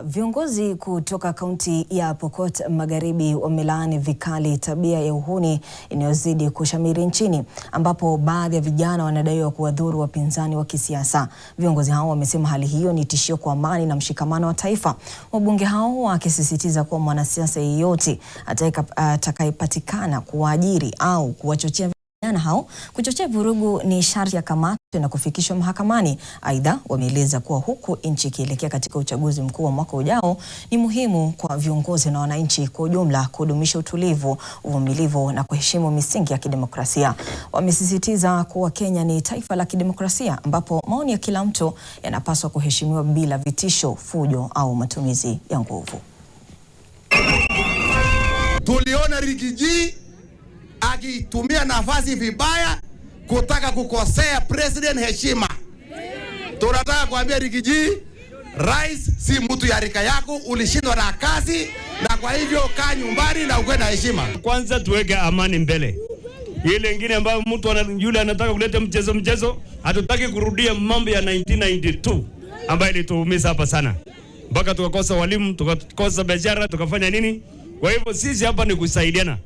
Viongozi kutoka kaunti ya Pokot Magharibi wamelaani vikali tabia ya uhuni inayozidi kushamiri nchini, ambapo baadhi ya vijana wanadaiwa kuwadhuru wapinzani wa kisiasa. Viongozi hao wamesema hali hiyo ni tishio kwa amani na mshikamano wa taifa. Wabunge hao wakisisitiza kuwa mwanasiasa yeyote atakayepatikana kuwaajiri au kuwachochea vijana hao kuchochea vurugu ni sharti akamatwe na kufikishwa mahakamani. Aidha, wameeleza kuwa huku nchi ikielekea katika uchaguzi mkuu wa mwaka ujao, ni muhimu kwa viongozi na wananchi kwa ujumla kudumisha utulivu, uvumilivu na kuheshimu misingi ya kidemokrasia. Wamesisitiza kuwa Kenya ni taifa la kidemokrasia ambapo maoni ya kila mtu yanapaswa kuheshimiwa bila vitisho, fujo au matumizi ya nguvu. Tuliona Rigiji akitumia nafasi vibaya kutaka kukosea president heshima. Tunataka kuambia Rigiji, rais si mtu ya rika yako, ulishindwa na kazi, na kwa hivyo kaa nyumbani na uwe na heshima. Kwanza tuweke amani mbele. Ile nyingine ambayo mtu yule anataka kuleta mchezo, hatutaki kurudia mambo ya 1992 ambayo ilituumiza hapa sana. Mpaka tukakosa walimu, tukakosa biashara, tukafanya nini? Kwa hivyo sisi hapa ni kusaidiana.